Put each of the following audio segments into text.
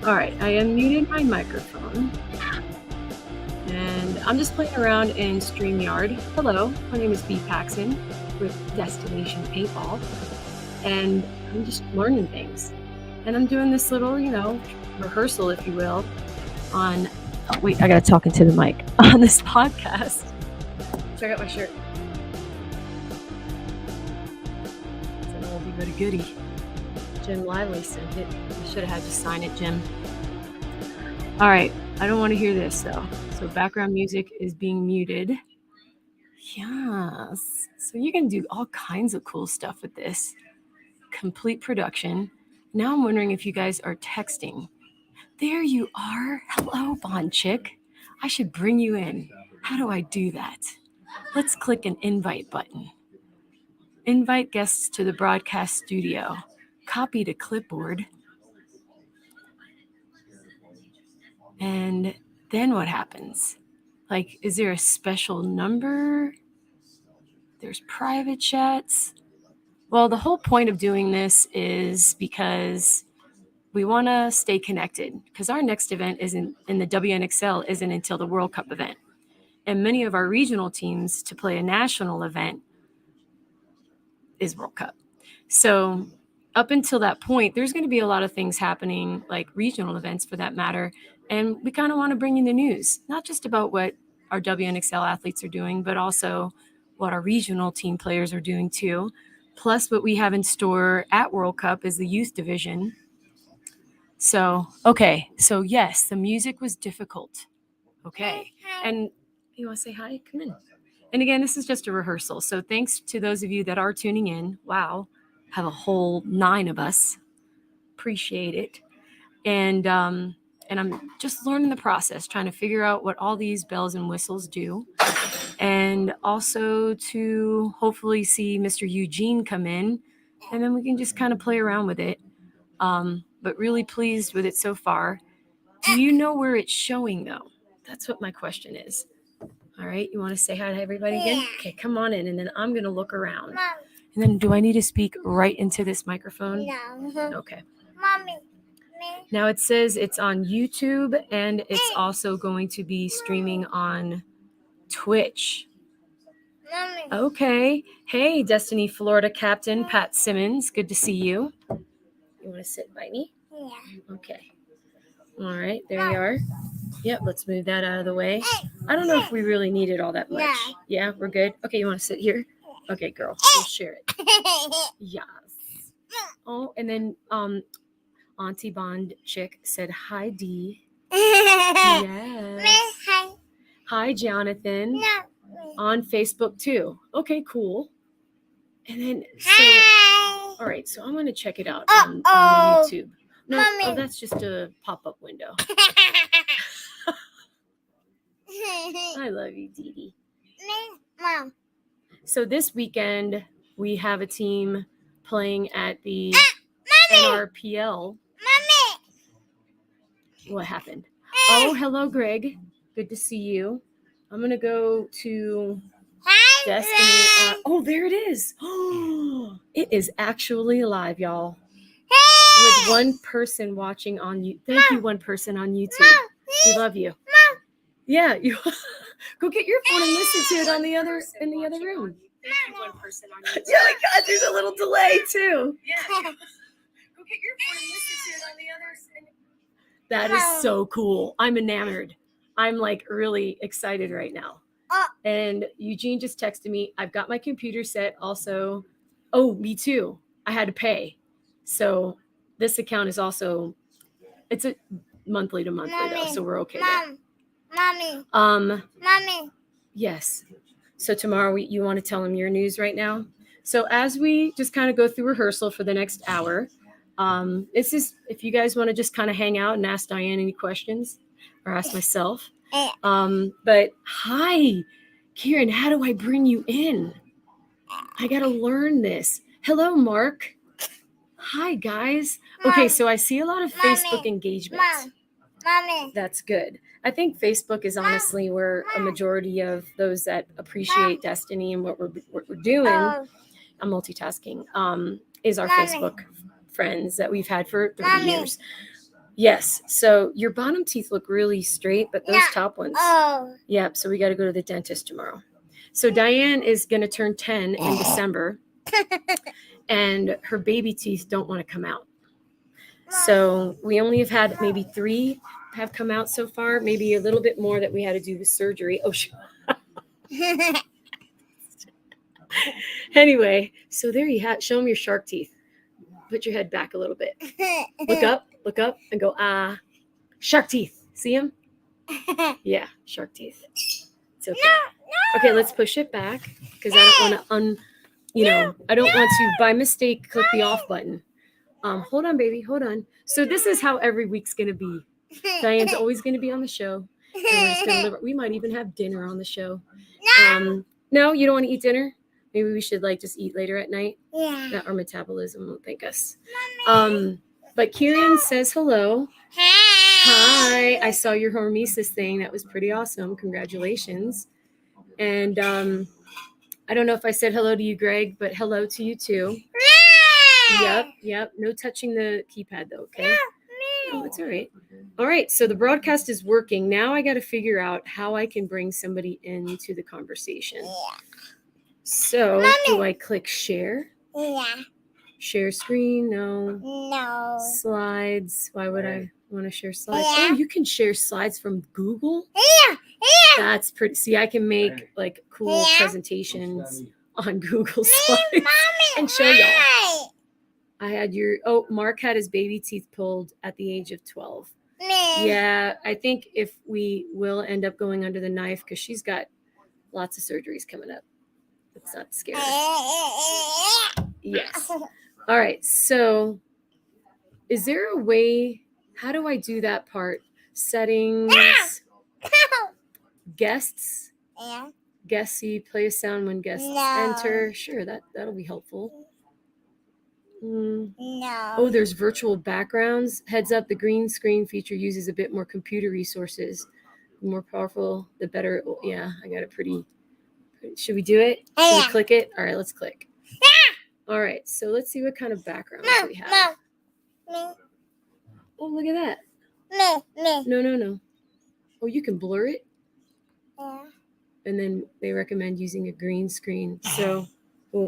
All right, I unmuted my microphone. And I'm just playing around in StreamYard. Hello, my name is B. Paxson with DestiNation Paintball. And I'm just learning things. And I'm doing this little, rehearsal, if you will, on... Oh, wait, I got to talk into the mic. On this podcast. Check out my shirt. It's an oldie but a goodie. Jim Lively sent it. I should have had you sign it, Jim. All right, I don't want to hear this, though. So background music is being muted. Yes. So you can do all kinds of cool stuff with this. Complete production. Now I'm wondering if you guys are texting. There you are. Hello, Bond Chick. I should bring you in. How do I do that? Let's click an invite button. Invite guests to the broadcast studio. Copy to clipboard. And then what happens? Like, is there a special number? There's private chats. Well, the whole point of doing this is because we want to stay connected, because our next event isn't in the WNXL isn't until the World Cup event. And many of our regional teams to play a national event is World Cup. So up until that point, there's going to be a lot of things happening, like regional events for that matter. And we kind of want to bring you the news, not just about what our WNXL athletes are doing, but also what our regional team players are doing too. Plus what we have in store at World Cup is the youth division. So, okay. So yes, the music was difficult. Okay. And you want to say hi? Come in. And again, this is just a rehearsal. So thanks to those of you that are tuning in. Wow. Have a whole 9 of us. Appreciate it. And I'm just learning the process, trying to figure out what all these bells and whistles do. And also to hopefully see Mr. Eugene come in, and then we can just kind of play around with it. But really pleased with it so far. Do you know where it's showing, though? That's what my question is. All right, you want to say hi to everybody again? Yeah. Okay, come on in, and then I'm going to look around. Mom. And then do I need to speak right into this microphone? No. Okay. Mommy. Now it says it's on YouTube, and it's also going to be streaming on Twitch. Mommy. Okay. Hey, Destiny Florida Captain Pat Simmons. Good to see you. You want to sit by me? Yeah. Okay. All right. There you are. Yep. Let's move that out of the way. I don't know if we really need it all that much. Yeah, we're good. Okay. You want to sit here? Okay, girl. We'll share it. Yes. Oh, and then Auntie Bond Chick said, hi, Dee. Yes. Hi, Jonathan. On Facebook, too. Okay, cool. And then, all right, so I'm going to check it out on YouTube. No, that's just a pop-up window. I love you, Dee Dee. Mom. So this weekend, we have a team playing at the NRPL. Mommy. What happened? Oh, hello, Greg. Good to see you. I'm going to go to Destiny. Oh, there it is. Oh, it is actually live, y'all. With one person watching on you. Thank you, one person on YouTube. We love you. Yeah, you go get your phone and listen to it in the other room. One person on YouTube. Yeah, my God, there's a little delay too. Yeah. Go get your phone and listen to it on the other. That is so cool. I'm enamored. I'm like really excited right now. And Eugene just texted me. I've got my computer set also. Oh, me too. I had to pay. So this account is also, it's a monthly to monthly though. So we're okay there. Mommy. Yes. So tomorrow you want to tell them your news right now? So as we just kind of go through rehearsal for the next hour, it's just, if you guys want to just kind of hang out and ask Diane any questions or ask myself. But hi, Kieran, how do I bring you in? I got to learn this. Hello, Mark. Hi, guys. Okay, so I see a lot of Facebook engagements. Mommy. That's good. I think Facebook is honestly where a majority of those that appreciate Destiny and what we're doing, I'm multitasking, is our Facebook friends that we've had for 30 years. Yes. So your bottom teeth look really straight, but those top ones. Yeah. So we got to go to the dentist tomorrow. So Diane is going to turn 10 in December, and her baby teeth don't want to come out. So we only have had maybe 3 have come out so far, maybe a little bit more that we had to do with surgery. Oh, anyway, so there you have. Show them your shark teeth. Put your head back a little bit. Look up, and go, ah, shark teeth. See them? Yeah, shark teeth. It's okay. Okay, let's push it back because I don't want to I don't want to by mistake click the off button. Hold on, baby, hold on. So this is how every week's gonna be. Diane's always gonna be on the show, and we're just gonna live. We might even have dinner on the show. No, you don't want to eat dinner. Maybe we should just eat later at night. Yeah. Our metabolism won't thank us. But Kieran says hello. Hi. I saw your hormesis thing. That was pretty awesome. Congratulations. And I don't know if I said hello to you, Greg, but hello to you too. Yep. No touching the keypad though, okay? Oh, it's all right. All right, so the broadcast is working. Now I got to figure out how I can bring somebody into the conversation. So do I click share? Yeah. Share screen? No. Slides? Why would I want to share slides? Yeah. Oh, you can share slides from Google? Yeah. That's pretty. See, I can make cool presentations on Google Slides and show y'all. I had Mark had his baby teeth pulled at the age of 12. Yeah, I think if we will end up going under the knife because she's got lots of surgeries coming up. It's not scary. Yes. All right. So is there a way? How do I do that part? Settings. Guests. Yeah. Guests see, play a sound when guests enter. Sure, that'll be helpful. No. Oh, there's virtual backgrounds. Heads up, the green screen feature uses a bit more computer resources. The more powerful, the better. Yeah, I got it pretty. Should we do it? Should we click it? All right, let's click. All right, so let's see what kind of backgrounds we have. Oh, look at that. No. Oh, you can blur it? Yeah. And then they recommend using a green screen. So,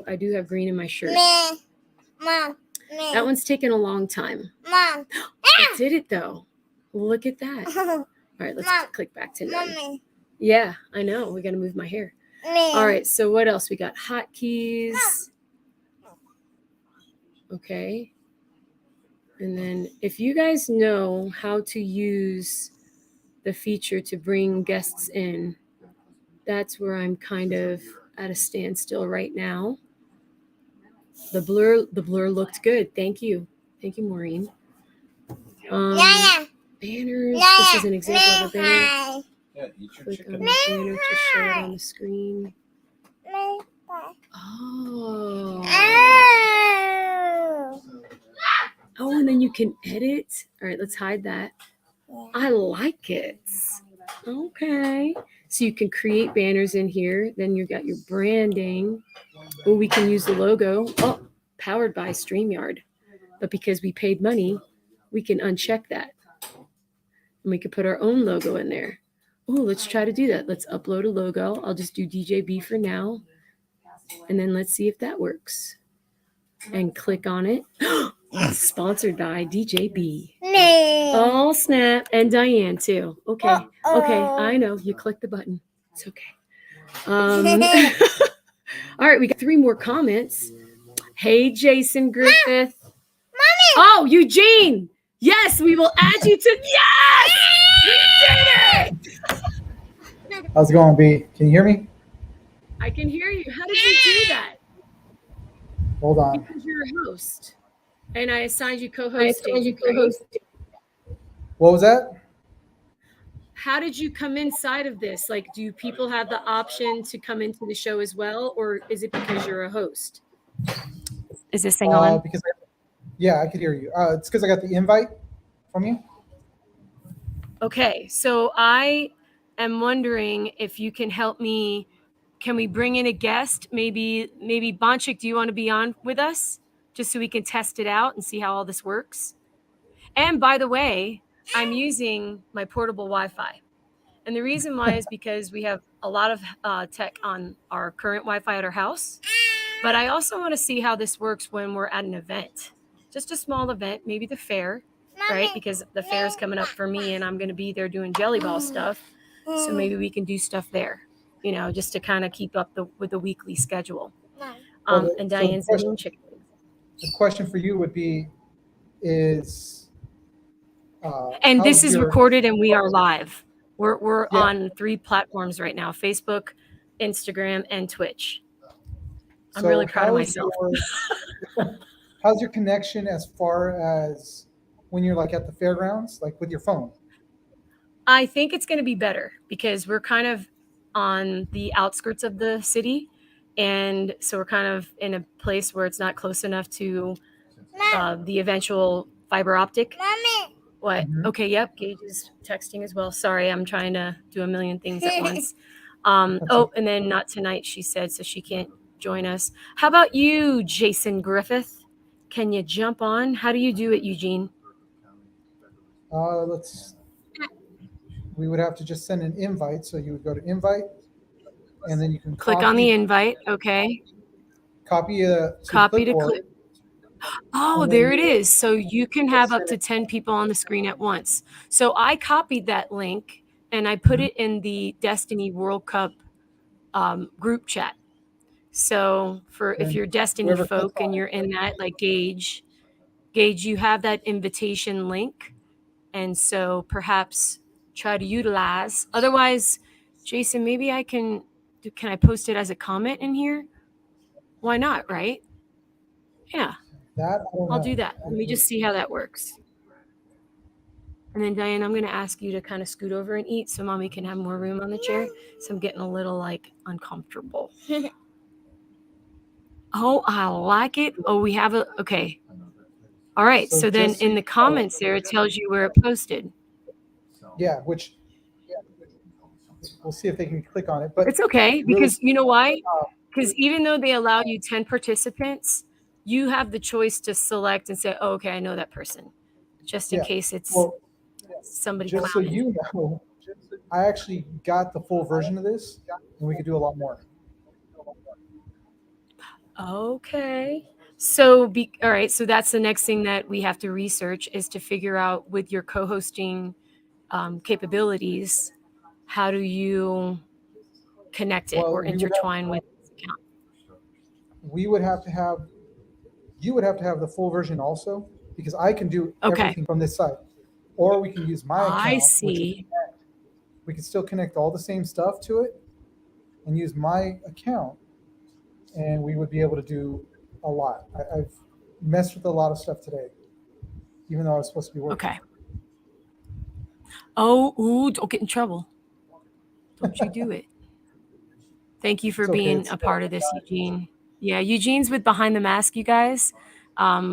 I do have green in my shirt. Mom. That one's taken a long time. Mom. I did it, though. Look at that. All right, let's click back to none. Yeah, I know. We got to move my hair. All right, so what else? We got hotkeys. Okay. And then if you guys know how to use the feature to bring guests in, that's where I'm kind of at a standstill right now. The blur looked good. Thank you, Maureen. Banners. This is an example of a banner. Click on the banner to show it on the screen. Oh, and then you can edit. All right, let's hide that. I like it. Okay. So you can create banners in here. Then you've got your branding. Oh, we can use the logo. Oh, powered by StreamYard. But because we paid money, we can uncheck that. And we can put our own logo in there. Oh, let's try to do that. Let's upload a logo. I'll just do DJB for now. And then let's see if that works. And click on it. Sponsored by DJB. Oh, snap. And Diane, too. Okay. I know. You click the button. It's okay. All right. We got 3 more comments. Hey, Jason Griffith. Mommy. Oh, Eugene. Yes, we will add you to. Yes! We did it! How's it going, B? Can you hear me? I can hear you. How did you do that? Hold on. Because you're a host. And I assigned you co-hosting. What was that? How did you come inside of this? Do people have the option to come into the show as well? Or is it because you're a host? Is this thing on? Yeah, I could hear you. It's because I got the invite from you. Okay, so I am wondering if you can help me. Can we bring in a guest? Maybe Bonchik, do you want to be on with us? Just so we can test it out and see how all this works? And by the way, I'm using my portable Wi-Fi. And the reason why is because we have a lot of tech on our current Wi-Fi at our house. But I also want to see how this works when we're at an event. Just a small event, maybe the fair, right? Because the fair is coming up for me and I'm going to be there doing jelly ball stuff. So maybe we can do stuff there, just to kind of keep up with the weekly schedule. And Diane's eating chicken. The question for you would be, is and this is recorded and we are live. We're Yeah. on 3 platforms right now: Facebook, Instagram, and Twitch. I'm So really proud of myself. How's your connection as far as when you're like at the fairgrounds, like with your phone? I think it's going to be better because we're kind of on the outskirts of the city. And so we're kind of in a place where it's not close enough to the eventual fiber optic. Mommy. What? Mhm. Okay, yep. Gage is texting as well. Sorry, I'm trying to do a million things at once. And then not tonight, she said, so she can't join us. How about you, Jason Griffith? Can you jump on? How do you do it, Eugene? We would have to just send an invite. So you would go to invite, and then you can click on the invite. Okay. Copy to clip. Oh, there it is. So you can have up to 10 people on the screen at once. So I copied that link and I put it in the Destiny World Cup group chat. So if you're Destiny folk and you're in that, like Gage, you have that invitation link. And so perhaps try to utilize. Otherwise, Jason, maybe can I post it as a comment in here? Why not, right? Yeah. I'll do that. Let me just see how that works. And then Diane, I'm going to ask you to kind of scoot over and eat so mommy can have more room on the chair. So I'm getting a little uncomfortable. Oh, I like it. Oh, we have okay. All right. So then in the comments there, it tells you where it posted. Yeah, which we'll see if they can click on it. But it's okay because you know why? Because even though they allow you 10 participants, you have the choice to select and say, oh, okay, I know that person, just in case it's somebody just clowning. So you know, I actually got the full version of this, and we could do a lot more. Okay. So all right. So that's the next thing that we have to research is to figure out with your co-hosting capabilities, how do you connect it or intertwine with this account? You would have to have the full version also, because I can do everything from this side, or we can use my account. I see. We can still connect all the same stuff to it and use my account, and we would be able to do a lot. I've messed with a lot of stuff today, even though I was supposed to be working. Okay. Oh, don't get in trouble. Don't you do it. Thank you for being a part of this, Eugene. Yeah, Eugene's with Behind the Mask, you guys.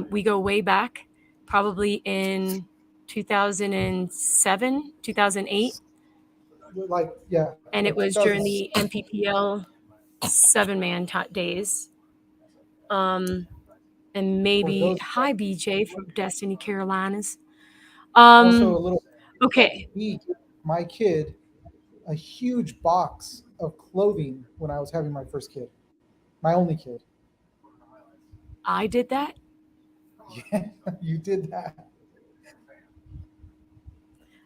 We go way back, probably in 2007, 2008. And it was during the MPPL 7-man days. And maybe, hi, BJ from Destiny Carolinas. Also, a little. Okay. My kid, a huge box of clothing when I was having my first kid, my only kid. I did that? Yeah, you did that.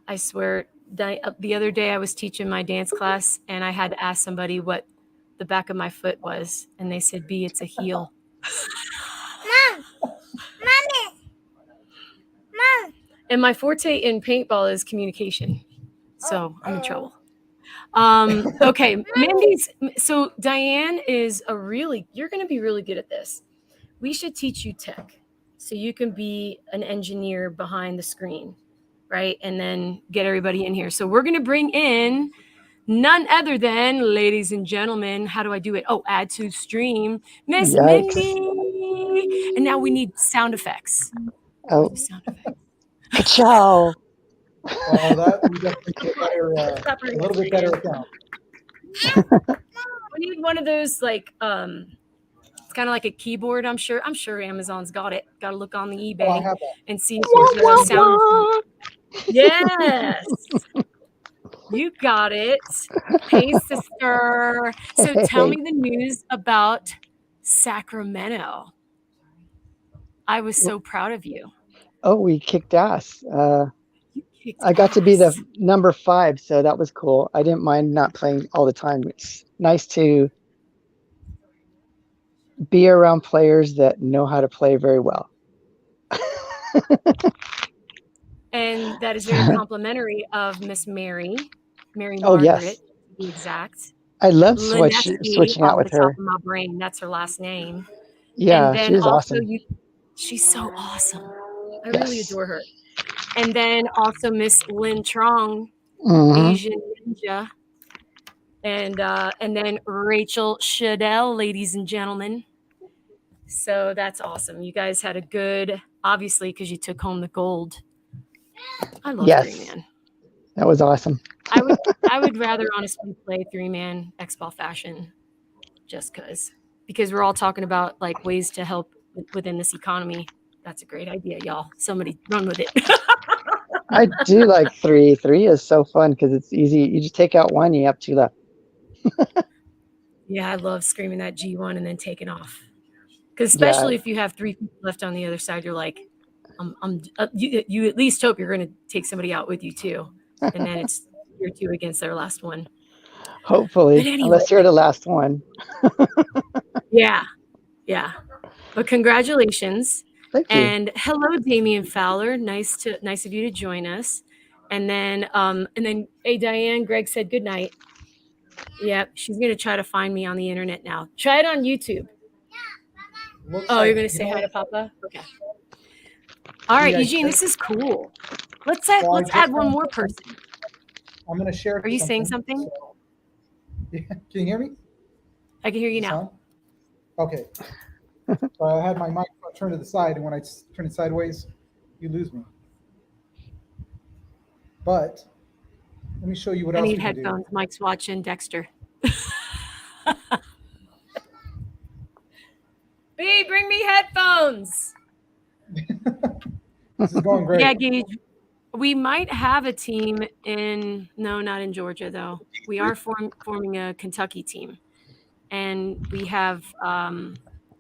I swear, the other day I was teaching my dance class and I had to ask somebody what the back of my foot was. And they said, B, it's a heel. Mom! Mommy! Mom! And my forte in paintball is communication. So I'm in trouble. Okay, so Diane is you're going to be really good at this. We should teach you tech so you can be an engineer behind the screen, right? And then get everybody in here. So we're going to bring in none other than, ladies and gentlemen, how do I do it? Oh, add to stream, Miss Mindy. And now we need sound effects. Oh, sound effects. Ciao. Oh, that we definitely get better, a little bit better account. We need one of those it's kind kind of like a keyboard. I'm sure Amazon's got it. Got to look on the Oh, I eBay have that. and see if there's a sound. Yes, you got it. Hey, sister. So tell me the news about Sacramento. I was so proud of you. Oh, we kicked ass. You kicked I got to be the ass. number 5, so that was cool. I didn't mind not playing all the time. It's nice to be around players that know how to play very well. And that is very complimentary of Miss Mary Oh, Margaret, yes. to be exact. I love Lineski, switching out off with the top her. of my brain. That's her last name. Yeah, And then she was also awesome. she's so awesome. I really Yes. adore her. And then also Miss Lynn Trong, Mhm. Asian Ninja. And then Rachel Shadell, ladies and gentlemen. So that's awesome. You guys had a good, obviously, because you took home the gold. I love Yes. 3-man. That was awesome. I would rather honestly play 3-man X-Ball fashion just because we're all talking about like ways to help within this economy. That's a great idea, y'all. Somebody run with it. I do like 3. 3 is so fun because it's easy. You just take out 1, you have 2 left. Yeah, I love screaming that G1 and then taking off. Because especially if you have 3 people left on the other side, you're like, you at least hope you're going to take somebody out with you too, and then it's you're 2 against their last one. Hopefully, But anyway. unless you're the last one. Yeah. But congratulations. Thank you. And hello, Damian Fowler. Nice of you to join us. And then hey, Diane. Greg said good night. Yep, she's gonna try to find me on the internet now. Try it on YouTube. You're gonna say hi to Papa? Okay. All right, Eugene, this is cool. Let's add one more person. I'm going to share. Are you saying something? So, yeah, can you hear me? I can hear you now. Okay. So I had my mic turned to the side, and when I turn it sideways, you lose me. But let me show you what else I we need can do. headphones. Mike's watching Dexter. B, bring me headphones. This is going great. Yeah, Gage. We might have a team not in Georgia, though. We are forming a Kentucky team. And we have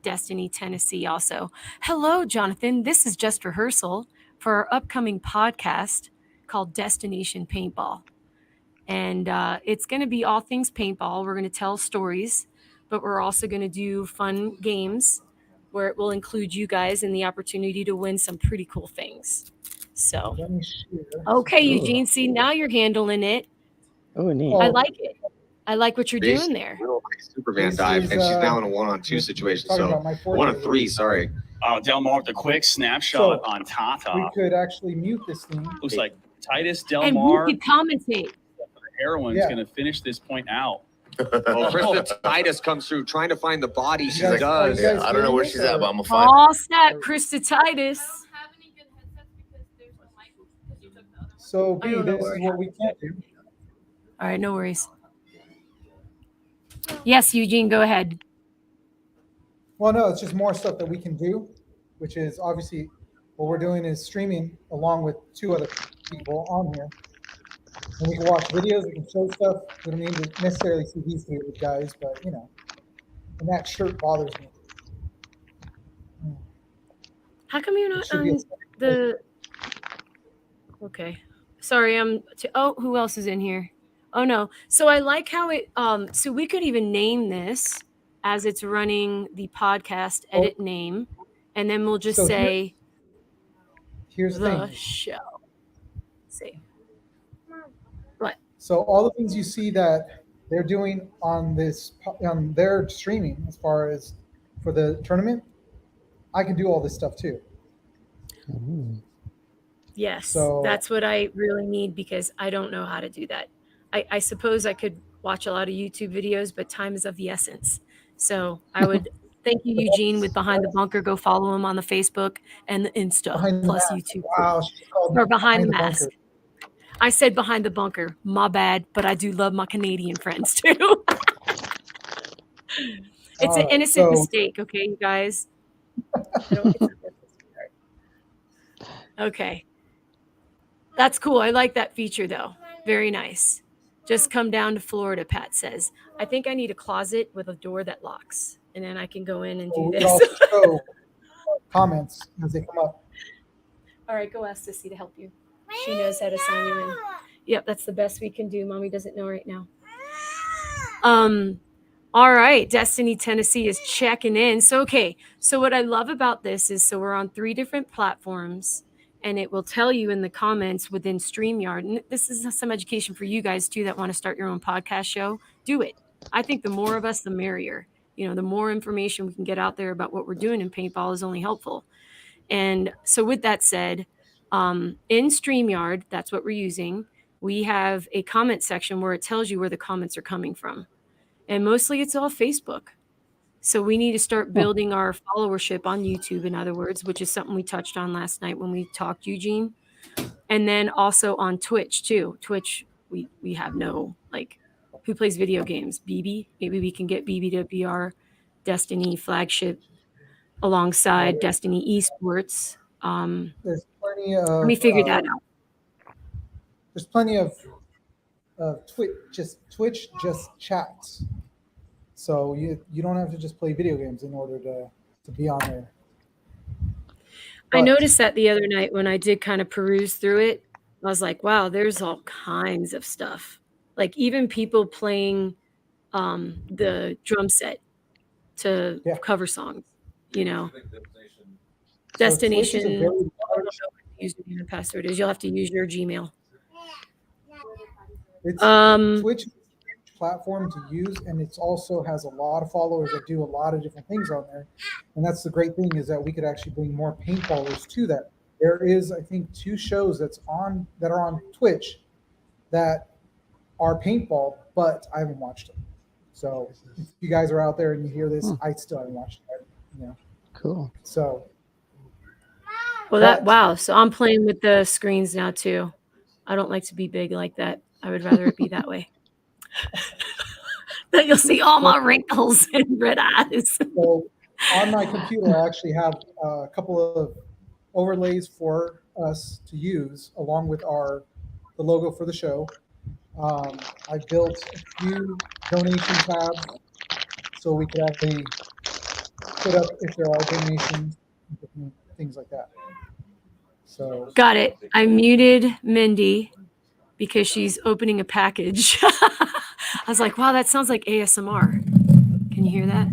Destiny, Tennessee also. Hello, Jonathan. This is just rehearsal for our upcoming podcast called DestiNation Paintball. And it's going to be all things paintball. We're going to tell stories, but we're also going to do fun games where it will include you guys and the opportunity to win some pretty cool things. So, Let me share. okay, Eugene, see, now you're handling it. Oh, neat. I like it. I like what you're doing there. Superman dive, and she's now in a 1-on-2 situation. So 1-on-3, sorry. Oh, Delmar with the quick snapshot on Tata. We could actually mute this thing. Looks like Titus And Delmar, we could commentate. the heroine's going to finish this point out. Well, Krista Titus comes through trying to find the body. She guys- does. are you guys I don't know where hearing she's this, at, or- but I'm gonna find. All set, Krista Titus. So I B, don't know this where is it what we can't do. All right, no worries. Yes, Eugene, go ahead. Well, no, it's just more stuff that we can do, which is obviously what we're doing is streaming along with 2 other people on here. And we can watch videos, we can show stuff. We don't need to necessarily see these 3 guys, but and that shirt bothers me. How come you're It not should be on the? Okay, sorry. Who else is in here? Oh no. So I like how it. So we could even name this as it's running the podcast. Edit name, and then we'll just So say here's the the thing. show. See. So all the things you see that they're doing on their streaming, as far as for the tournament, I can do all this stuff too. Yes, So- that's what I really need because I don't know how to do that. I suppose I could watch a lot of YouTube videos, but time is of the essence. So I would thank you, Eugene, with Behind the Bunker. Go follow him on the Facebook and the Insta, Behind the plus Mask. YouTube. Wow, she's called Or Behind the Bunker. Mask. I said Behind the Bunker. My bad, but I do love my Canadian friends too. It's an innocent So- mistake, okay, you guys? It's not that hard. Okay. That's cool. I like that feature, though. Very nice. Just come down to Florida, Pat says. I think I need a closet with a door that locks, and then I can go in and do we this. can also show comments as they come up. All right, go ask Sissy to help you. She knows how to sign you in. Yep, that's the best we can do. Mommy doesn't know right now. All right, Destiny Tennessee is checking in. So, okay, so what I love about this is, so we're on 3 different platforms, and it will tell you in the comments within StreamYard. And this is some education for you guys too that want to start your own podcast show. Do it. I think the more of us, the merrier. You know, the more information we can get out there about what we're doing in paintball is only helpful. And so with that said, in StreamYard, that's what we're using. We have a comment section where it tells you where the comments are coming from. And mostly it's all Facebook. So we need to start building our followership on YouTube, in other words, which is something we touched on last night when we talked, Eugene. And then also on Twitch too. Twitch, we have no, like, who plays video games? BB? Maybe we can get BB to be our Destiny flagship alongside Destiny Esports. There's plenty of. Let me figure that out. There's plenty of Twitch just chats. So you don't have to just play video games in order to be on there. I noticed that the other night when I did kind of peruse through it. I was like, wow, there's all kinds of stuff. Like even people playing the drum set to cover songs, you know. DestiNation. I don't know what the username and password is. You'll have to use your Gmail. It's Twitch platform to use, and it also has a lot of followers that do a lot of different things on there. And that's the great thing, is that we could actually bring more paintballers to that. There is, I think, 2 shows that are on Twitch that are paintball, but I haven't watched them. So if you guys are out there and you hear this, I still haven't watched it. You know. Cool. So. Well, wow. So I'm playing with the screens now too. I don't like to be big like that. I would rather it be that way. That you'll see all my wrinkles and red eyes. So on my computer, I actually have a couple of overlays for us to use along with the logo for the show. I built a few donation tabs so we could actually put up if there are donations, things like that. So got it. I muted Mindy because she's opening a package. I was like, wow, that sounds like ASMR. Can you hear that?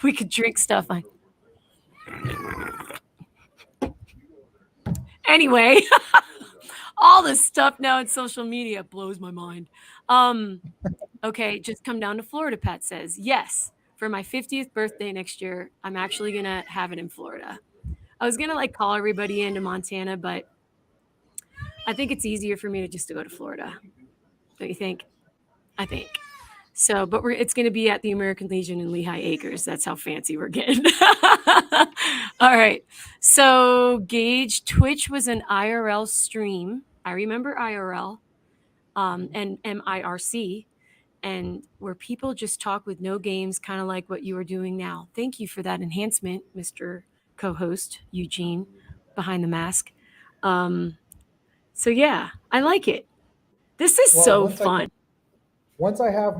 We could drink stuff. Anyway, all this stuff now in social media blows my mind. Okay, just come down to Florida, Pat says. Yes, for my 50th birthday next year, I'm actually going to have it in Florida. I was going to call everybody into Montana, but I think it's easier for me to go to Florida. Don't you think? I think. So, but it's going to be at the American Legion in Lehigh Acres. That's how fancy we're getting. All right. So, Gage, Twitch was an IRL stream. I remember IRL and MIRC, and where people just talk with no games, kind of like what you are doing now. Thank you for that enhancement, Mr. Co-host Eugene behind the mask. So, yeah, I like it. This is so fun. Once I have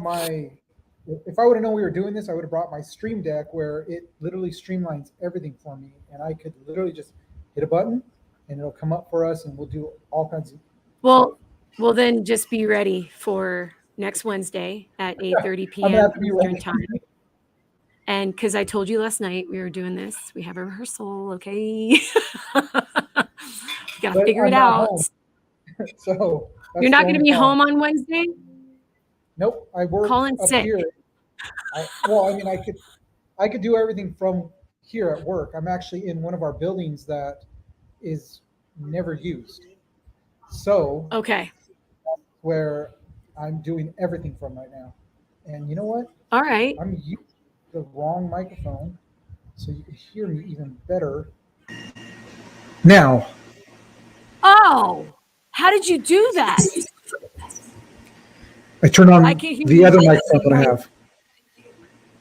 if I would have known we were doing this, I would have brought my stream deck where it literally streamlines everything for me. And I could literally just hit a button and it'll come up for us and we'll do all kinds of Well, then just be ready for next Wednesday at 8:30 p.m. Eastern time. And because I told you last night we were doing this, we have a rehearsal, okay? Got to figure it out. So you're not going to be home on Wednesday? Nope, I work Calling up sick. here. I could do everything from here at work. I'm actually in one of our buildings that is never used. So okay, where I'm doing everything from right now. And you know what? All right. I'm using the wrong microphone, so you can hear me even better. Now. Oh, how did you do that? I turn on the other microphone that I have.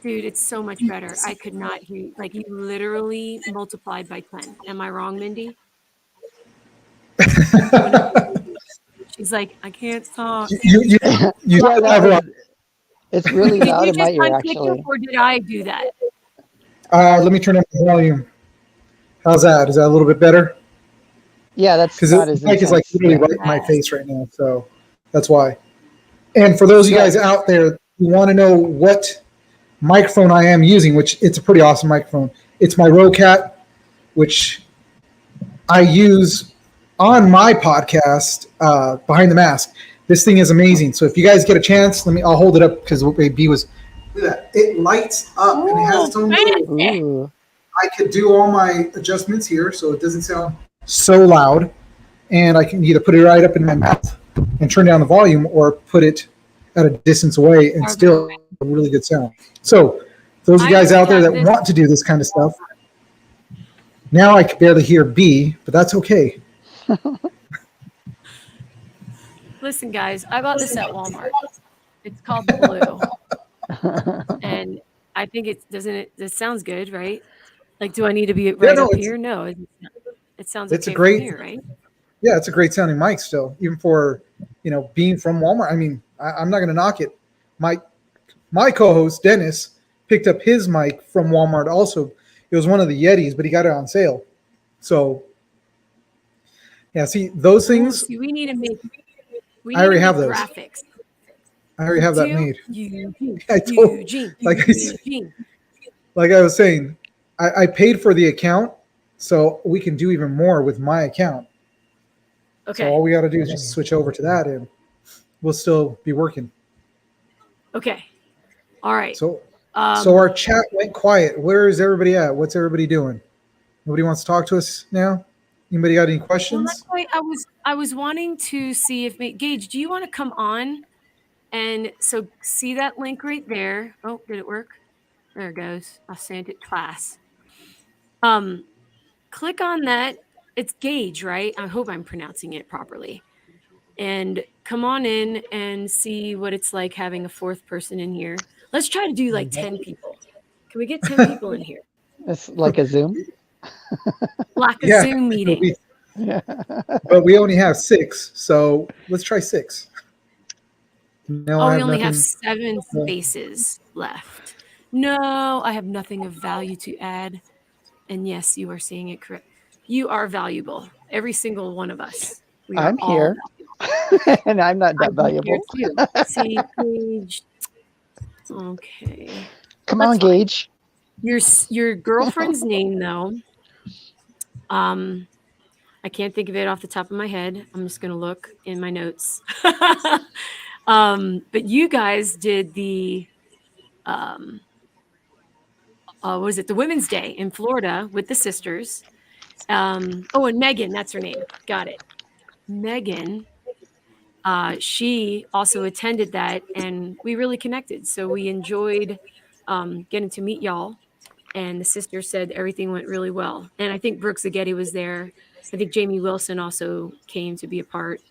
Dude, it's so much better. I could not hear like you literally multiplied by 10. Am I wrong, Mindy? She's like, I can't talk. You Yeah, that was. It's really Did loud you in my just ear, unpick it, actually. or did I do that? let me turn up the volume. How's that? Is that a little bit better? Yeah, that's Because not the as mic is like intense. literally Yeah. right in my face right now, so that's why. And for those of you guys out there who want to know what microphone I am using, which it's a pretty awesome microphone, it's my Rocat, which I use on my podcast, Behind the Mask. This thing is amazing. So if you guys get a chance, I'll hold it up because B was. Look at that! It lights up and it has its own little. Ooh. I could do all my adjustments here, so it doesn't sound so loud, and I can either put it right up in my mouth and turn down the volume, or put it at a distance away and still a really good sound. So those of you guys out there that want to do this kind of stuff, now I can barely hear B, but that's okay. Listen, guys, I bought this at Walmart. It's called the Blue, and I think it doesn't. It sounds good, right? Like, do I need to be right up here? No, it sounds it's okay a great, from here, right? Yeah, it's a great sounding mic still, even for being from Walmart. I mean, I'm not going to knock it. My co-host Dennis picked up his mic from Walmart. Also, it was one of the Yetis, but he got it on sale. So, yeah, see those things. See, we need to make. I already have those. Graphics. I already have that made. Eugene, like I was saying, I paid for the account, so we can do even more with my account. Okay. So all we got to do is just switch over to that, and we'll still be working. Okay. All right. So our chat went quiet. Where is everybody at? What's everybody doing? Nobody wants to talk to us now? Anybody got any questions? Well, I was wanting to see if Gage, do you want to come on? And so see that link right there. Oh, did it work? There it goes. I sent it twice. Click on that. It's Gage, right? I hope I'm pronouncing it properly. And come on in and see what it's like having a fourth person in here. Let's try to do like 10 people. Can we get 10 people in here? It's like a Zoom? Like a Zoom meeting. But we only have 6, so let's try 6. No, we only have 7 spaces left. No, I have nothing of value to add. And yes, you are saying it correct. You are valuable. Every single one of us. I'm here. And I'm not that valuable. See, Gage. Okay. Come on, Gage. Your girlfriend's name, though. I can't think of it off the top of my head. I'm just gonna look in my notes. But you guys did the was it the Women's Day in Florida with the sisters? And Megan, that's her name. Got it. Megan. She also attended that, and we really connected. So we enjoyed getting to meet y'all. And the sister said everything went really well. And I think Brooke Zaghetti was there. I think Jamie Wilson also came to be a part.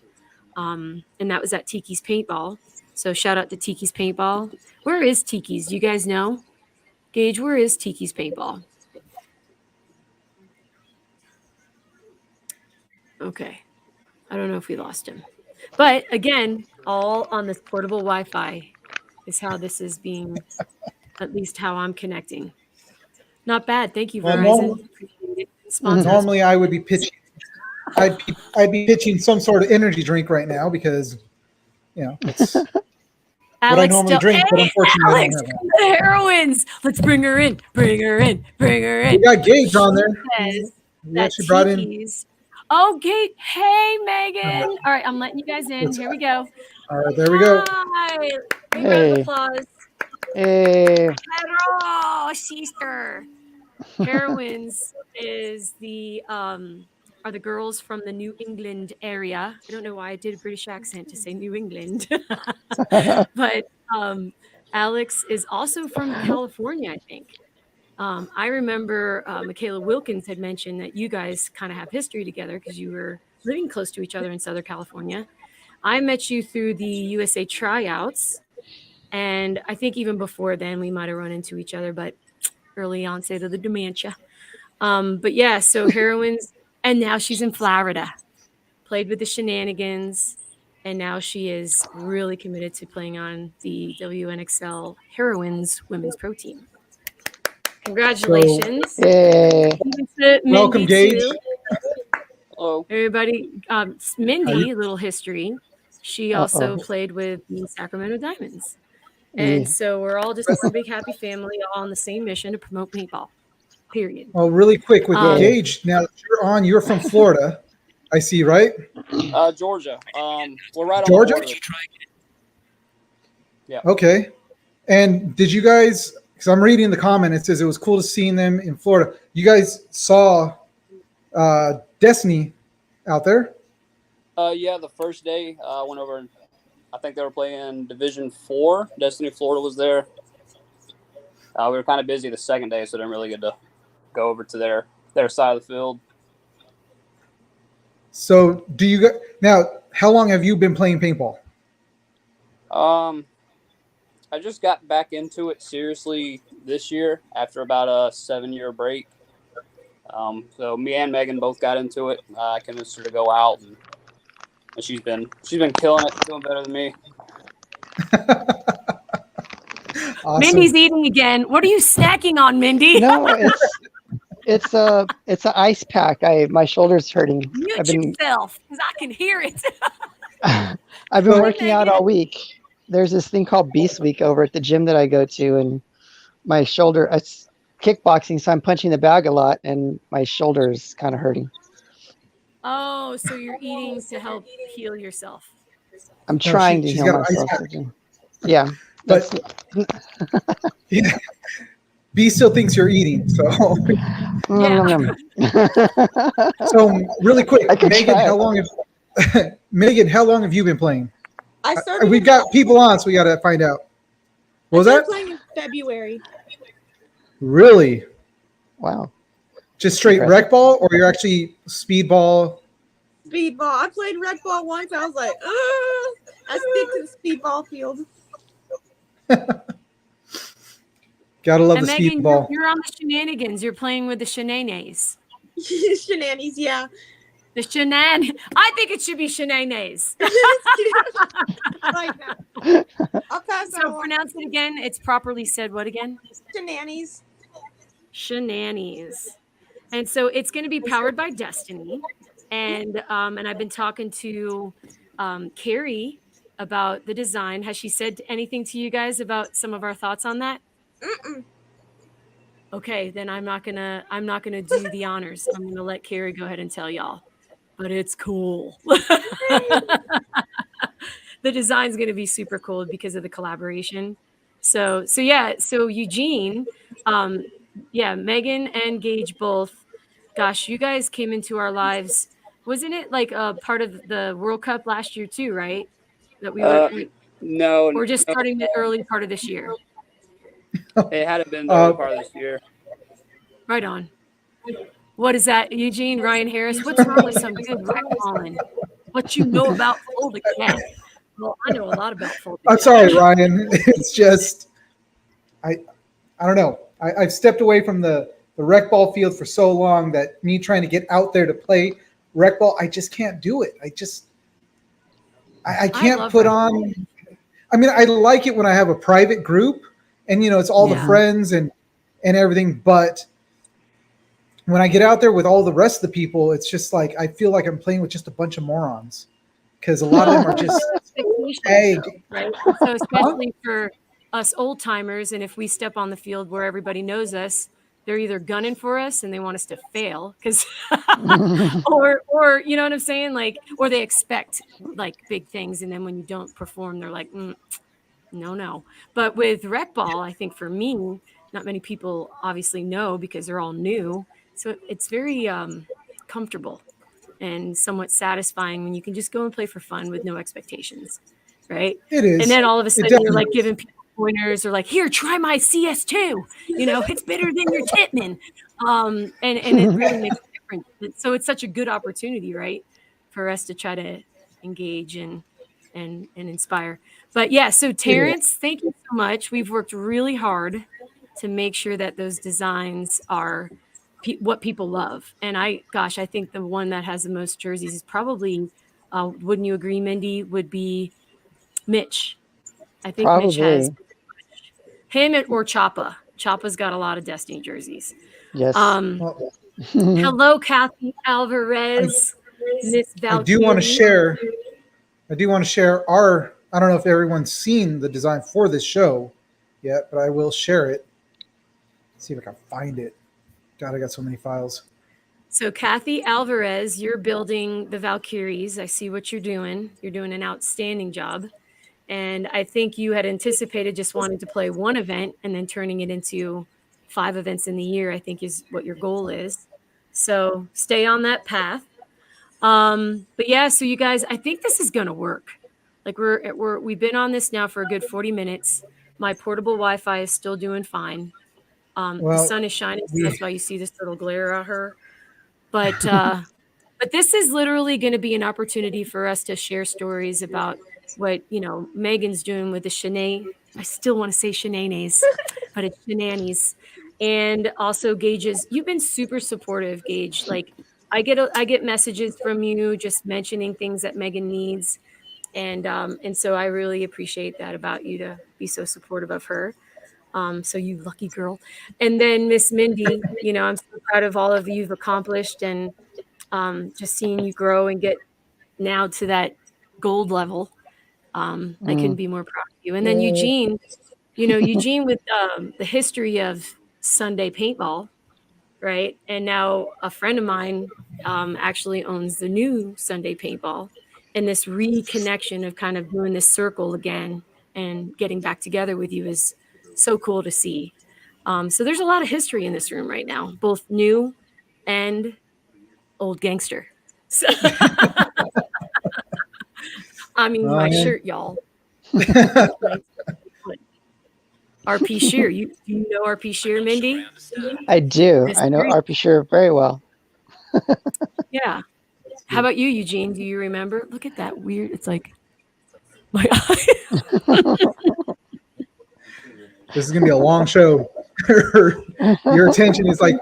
And that was at Tiki's Paintball. So shout out to Tiki's Paintball. Where is Tiki's? Do you guys know? Gage, where is Tiki's Paintball? Okay. I don't know if we lost him. But again, all on this portable Wi-Fi is how this is being, at least how I'm connecting. Not bad. Thank you, Verizon. Normally, I would be pitching. I'd be pitching some sort of energy drink right now because, it's what I normally drink. But unfortunately, Alex, I don't have the heroines. Let's bring her in. Bring her in. Bring her in. We got Gage on there. We actually brought in. Oh, Gage. Hey, Megan. All right, I'm letting you guys in. Here we go. All right, there we go. Hi. Hey. Applause. Hey. Hello, sister. Heroines is the are the girls from the New England area. I don't know why I did a British accent to say New England. But Alex is also from California, I think. I remember Michaela Wilkins had mentioned that you guys kind of have history together because you were living close to each other in Southern California. I met you through the USA tryouts. And I think even before then we might have run into each other, but early onset of the dementia. But yeah, so Heroines, and now she's in Florida, played with the Shenanigans, and now she is really committed to playing on the WNXL Heroines Women's Pro Team. Congratulations. Yay. Welcome, Gage. Too. Hello. Everybody, Mindy, little history. She also played with the Sacramento Diamonds. And so we're all just one big happy family, all on the same mission to promote paintball. Period. Well, really quick with Gage. Now that you're from Florida, I see, right? Georgia. We're right on Georgia? the border. Yeah. Okay. And did you guys, because I'm reading the comment, it says it was cool to see them in Florida. You guys saw Destiny out there? Yeah, the first day I went over and I think they were playing Division 4. Destiny Florida was there. We were kind of busy the second day, so I didn't really get to go over to their side of the field. So do you now, how long have you been playing paintball? I just got back into it seriously this year after about a 7-year break. So me and Megan both got into it. I convinced her to go out, and she's been killing it, doing better than me. Awesome. Mindy's eating again. What are you snacking on, Mindy? No, it's an ice pack. My shoulder's hurting. Mute yourself, because I can hear it. I've been working out all week. There's this thing called Beast Week over at the gym that I go to, and my shoulder, it's kickboxing, so I'm punching the bag a lot, and my shoulder's kind of hurting. Oh, so you're eating to help heal yourself. I'm trying to heal myself. Yeah. But yeah, B still thinks you're eating, so. So really quick, Megan, how long have you been playing? I started. We've got people on, so we got to find out. What was that? Playing in February. Really? Wow. Just straight rec ball, or you're actually speedball? Speedball. I played rec ball once. I was like, I stick to the speedball field. Gotta love and the Megan, speedball. You're on the Shenanigans. You're playing with the Shenanigans. Shenanigans, yeah. The I think it should be Shenanigans. Like that. I'll pass that So pronounce it again. It's properly said what again? Shenanigans. Shenanigans. And so it's going to be powered by Destiny. And I've been talking to Carrie about the design. Has she said anything to you guys about some of our thoughts on that? Mm-mm. Okay, then I'm not gonna do the honors. I'm gonna let Carrie go ahead and tell y'all. But it's cool. The design's gonna be super cool because of the collaboration. So yeah, so Eugene, Megan and Gage both. Gosh, you guys came into our lives. Wasn't it like a part of the World Cup last year too, right? That we were no, we're just starting the early part of this year. It hadn't been the early part of this year. Right on. What is that, Eugene? Ryan Harris? What's wrong with some good rec calling? What you know about folded cat? Well, I know a lot about folded cat. I'm sorry, Ryan. It's just I don't know. I've stepped away from the rec ball field for so long that me trying to get out there to play rec ball, I just can't do it. I can't put on. I mean, I like it when I have a private group and, it's all the friends and everything. But when I get out there with all the rest of the people, it's just like, I feel like I'm playing with just a bunch of morons because a lot of them are just, right? So especially for us old timers. And if we step on the field where everybody knows us, they're either gunning for us and they want us to fail because, or you know what I'm saying? Like, or they expect like big things. And then when you don't perform, they're like, no. But with rec ball, I think for me, not many people obviously know because they're all new. So it's very comfortable and somewhat satisfying when you can just go and play for fun with no expectations. Right. It is. And then all of a sudden you're like giving people pointers or like, here, try my CS2, it's better than your Titman. And it really makes a difference. So it's such a good opportunity, right, for us to try to engage and and inspire. But yeah, so Terrence, thank you so much. We've worked really hard to make sure that those designs are what people love. And I think the one that has the most jerseys is probably, wouldn't you agree, Mindy, would be Mitch. I think Mitch has Probably. him or Choppa. Choppa's got a lot of Destiny jerseys. Yes. Well, Hello, Kathy Alvarez. Miss I Valkyrie. do want to share. Our. I don't know if everyone's seen the design for this show yet, but I will share it. See if I can find it. God, I got so many files. So Kathy Alvarez, you're building the Valkyries. I see what you're doing. You're doing an outstanding job. And I think you had anticipated just wanting to play one event and then turning it into 5 events in the year, I think is what your goal is. So stay on that path. But yeah, so you guys, I think this is going to work. Like we've been on this now for a good 40 minutes. My portable Wi-Fi is still doing fine. The sun is shining, so that's why you see this little glare at her. But this is literally going to be an opportunity for us to share stories about what, Megan's doing with the Shanae. I still want to say Shanaes, but it's Shenanies. And also Gage's. You've been super supportive, Gage. Like I get messages from you just mentioning things that Megan needs. And so I really appreciate that about you, to be so supportive of her. So you lucky girl. And then Miss Mindy, I'm so proud of all of you've accomplished, and just seeing you grow and get now to that gold level. I couldn't be more proud of you. And then Eugene, Eugene with the history of Sunday paintball, right? And now a friend of mine actually owns the new Sunday paintball, and this reconnection of kind of doing this circle again and getting back together with you is so cool to see. So there's a lot of history in this room right now, both new and old gangster. So, I mean, my shirt, y'all. RP Shear. You know RP Shear, Mindy? I do. I know RP Shear very well. Yeah. How about you, Eugene? Do you remember? Look at that weird. It's like my eye. This is gonna be a long show. Your attention is like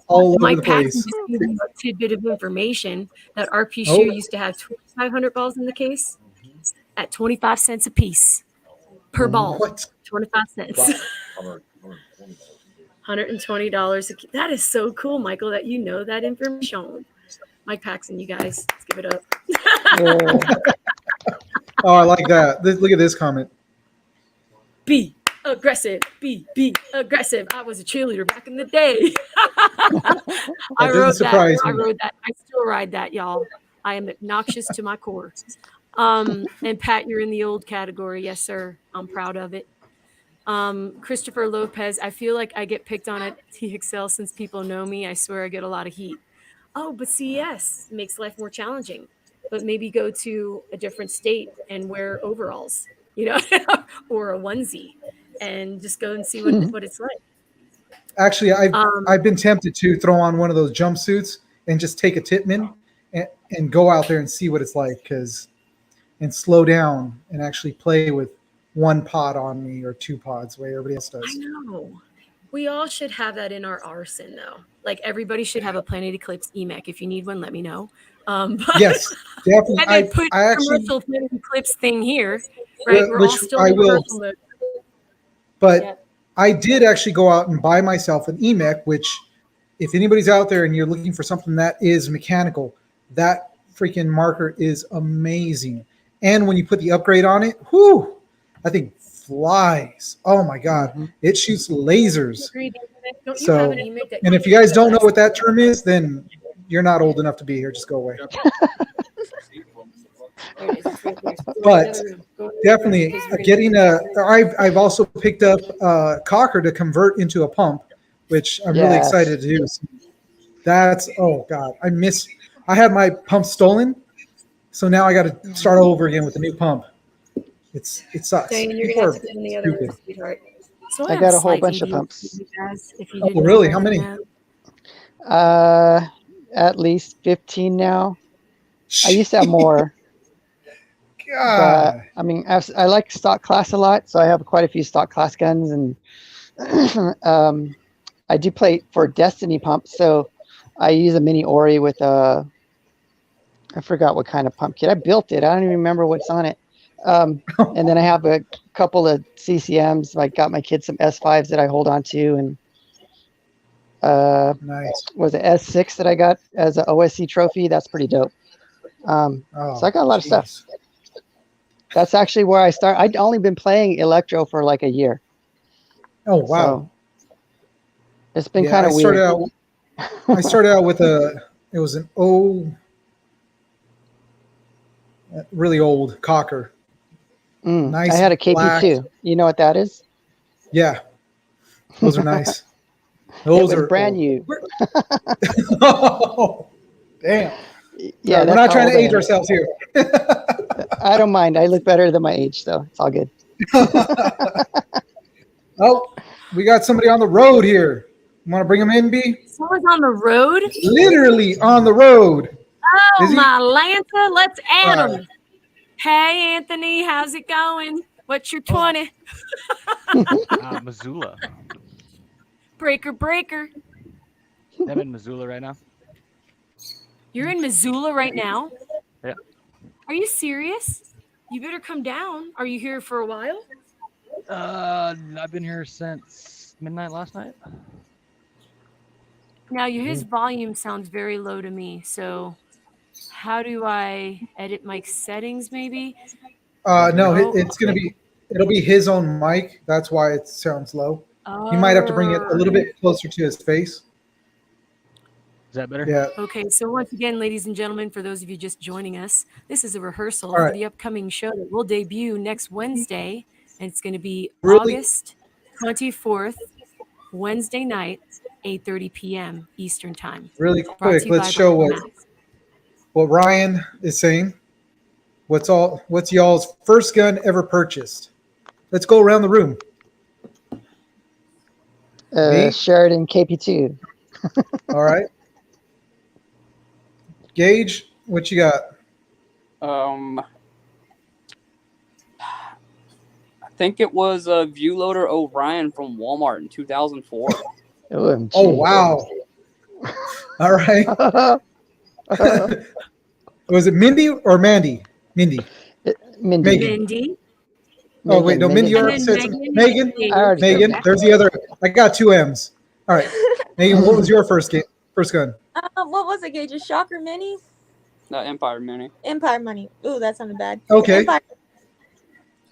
all over the place. Just give you a tidbit of information that RP Shear used to have 2,500 balls in the case at 25 cents a piece per ball. What? 25 cents. $120 a piece. That is so cool, Michael, that you know that information. Mike Paxson, you guys, let's give it up. Oh, I like that. Look at this comment. Be aggressive. Be aggressive. I was a cheerleader back in the day. I wrote that. I still ride that, y'all. I am obnoxious to my core. And Pat, you're in the old category. Yes, sir. I'm proud of it. Christopher Lopez, I feel like I get picked on at TXL since people know me. I swear I get a lot of heat. Oh, but CES makes life more challenging. But maybe go to a different state and wear overalls, or a onesie, and just go and see what it's like. Actually, I've been tempted to throw on one of those jumpsuits and just take a Titman and go out there and see what it's like, and slow down and actually play with one pod on me or 2 pods, the way everybody else does. I know. We all should have that in our arsenal, though. Like everybody should have a Planet Eclipse EMEC. If you need one, let me know. Yes, definitely. And I put a commercial Planet Eclipse thing here, right? We're all still in commercial mode. But I did actually go out and buy myself an EMEC, which, if anybody's out there and you're looking for something that is mechanical, that freaking marker is amazing. And when you put the upgrade on it, whoo, I think flies. Oh my God, it shoots lasers. So, and if you guys don't know what that term is, then you're not old enough to be here. Just go away. But definitely getting I've also picked up a cocker to convert into a pump, which I'm really excited to do. That's, oh God, I had my pump stolen, so now I got to start over again with a new pump. It sucks. Dang, you're gonna have to put in the other one, sweetheart. So I got a whole bunch of pumps. Oh, really? How many? At least 15 now. I used to have more. God. I mean, I like stock class a lot, so I have quite a few stock class guns, and I do play for Destiny pump, so I use a mini Ori with I forgot what kind of pump kit. I built it. I don't even remember what's on it. And then I have a couple of CCMs. I got my kids some S5s that I hold on to, and Nice. was it S6 that I got as an OSC trophy. That's pretty dope. So I got a lot of stuff. That's actually where I start. I'd only been playing electro for like a year. Oh wow. So it's been kind of weird. I started out with it was an really old Cocker. Nice. I had a KP2. black. You know what that is? Yeah. Those are nice. Those are brand new. Oh, damn. Yeah, we're not trying to age ourselves here. I don't mind. I look better than my age, so it's all good. Oh, we got somebody on the road here. You want to bring him in, B? Someone's on the road? Literally on the road. Oh, my Lanta. Let's add him. Hey, Anthony. How's it going? What's your 20? Missoula. Breaker. I'm in Missoula right now. You're in Missoula right now? Yeah. Are you serious? You better come down. Are you here for a while? I've been here since midnight last night. Now, his volume sounds very low to me, so how do I edit mic settings, maybe? No, it'll be his own mic. That's why it sounds low. You might have to bring it a little bit closer to his face. Is that better? Yeah. Okay, so once again, ladies and gentlemen, for those of you just joining us, this is a rehearsal for the upcoming show that will debut next Wednesday, and it's going to be August 24th, Wednesday night, 8:30 p.m. Eastern Time. Really quick, let's show what Ryan is saying. What's y'all's first gun ever purchased? Let's go around the room. Sheridan KP2. All right. Gage, what you got? I think it was a Viewloader Orion from Walmart in 2004. Oh, wow. All right. Was it Mindy or Mandy? Mindy. Mindy. Oh, wait. No, Mindy already said something. Megan. Megan. There's the other. I got 2 M's. All right. Megan, what was your first gun? What was it, Gage? A Shocker Mini? No, Empire Mini. Empire Mini. Ooh, that sounded bad. Okay. Empire.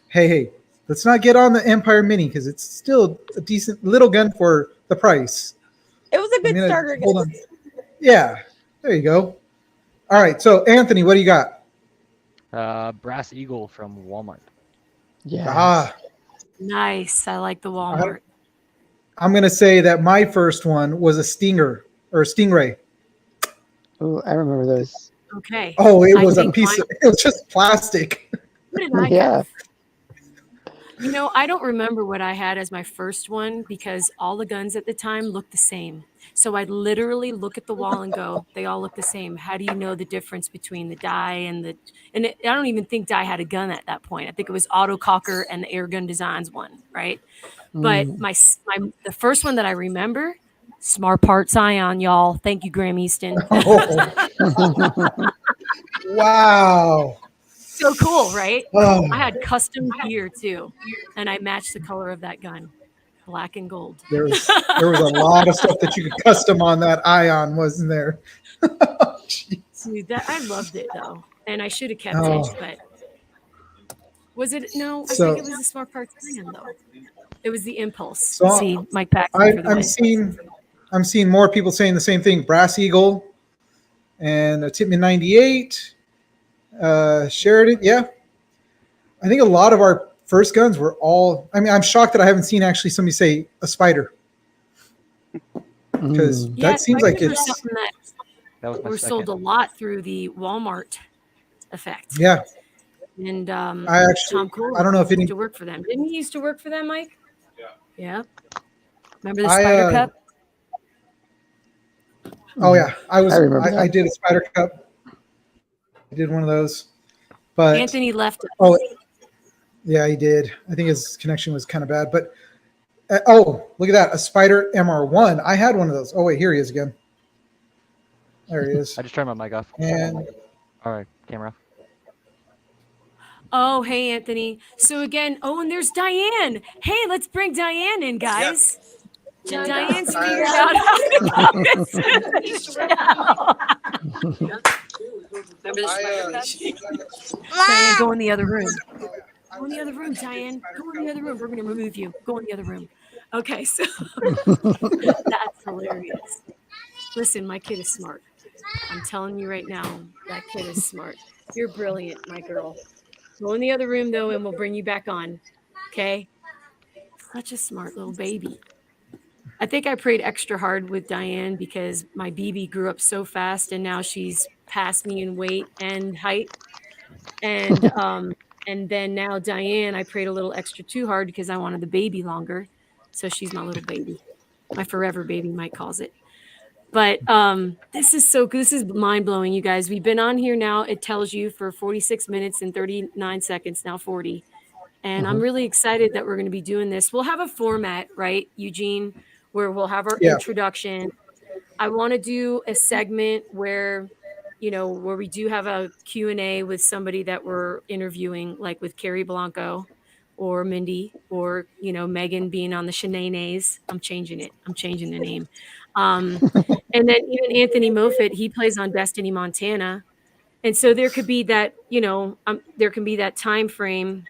Hey. Let's not get on the Empire Mini because it's still a decent little gun for the price. It was a good starter gun. Hold on. Yeah. There you go. All right. So, Anthony, what do you got? Brass Eagle from Walmart. Yeah. Nice. I like the Walmart. I'm going to say that my first one was a Stinger or a Stingray. Oh, I remember those. Okay. Oh, it was a piece of, it was just plastic. What did I have? You know, I don't remember what I had as my first one because all the guns at the time looked the same. So I'd literally look at the wall and go, they all look the same. How do you know the difference between the Dye and I don't even think Dye had a gun at that point. I think it was Auto Cocker and the Air Gun Designs one, right? But the first one that I remember, Smart Parts Ion, y'all. Thank you, Graham Easton. Wow. So cool, right? Oh. I had custom gear too, and I matched the color of that gun, black and gold. There was a lot of stuff that you could custom on that Ion, wasn't there? Dude, I loved it though, and I should have kept it, but was it? No, I think it was the Smart Parts Ion though. It was the Impulse. So see, Mike Paxton. I'm seeing more people saying the same thing. Brass Eagle and a Tippmann 98. Sheridan, yeah. I think a lot of our first guns were all. I mean, I'm shocked that I haven't seen actually somebody say a Spider, because that seems like it's something that were sold a lot through the Walmart effect. Yeah, and Tom Cole. I don't know if used to work for them. Didn't he used to work for them, Mike? Yeah. Remember the Spider Cup? Oh yeah, I remember I did a Spider Cup. I did one of those. But Anthony left us. oh, yeah, he did. I think his connection was kind of bad. But oh, look at that, a Spider MR1. I had one of those. Oh wait, here he is again. There he is. I just turned my mic off. And all right, camera off. Oh, hey, Anthony. So again, oh, and there's Diane. Hey, let's bring Diane in, guys. Yep. Diane's figured out how to Diane, go in the other room. Go in the other room, Diane. Go in the other room. We're going to remove you. Go in the other room. Okay, so that's hilarious. Listen, my kid is smart. I'm telling you right now, that kid is smart. You're brilliant, my girl. Go in the other room, though, and we'll bring you back on. Okay? Such a smart little baby. I think I prayed extra hard with Diane because my BB grew up so fast, and now she's past me in weight and height. And then now Diane, I prayed a little extra too hard because I wanted the baby longer. So she's my little baby. My forever baby, Mike calls it. But this is so good. This is mind-blowing, you guys. We've been on here now. It tells you for 46 minutes and 39 seconds, now 40. And I'm really excited that we're going to be doing this. We'll have a format, right, Eugene, where we'll have our introduction. I want to do a segment where, where we do have a Q&A with somebody that we're interviewing, like with Carrie Blanco or Mindy or, Megan being on the Shanays. I'm changing it. I'm changing the name. And then even Anthony Moffett, he plays on Destiny Montana. And so there could be that, there can be that time frame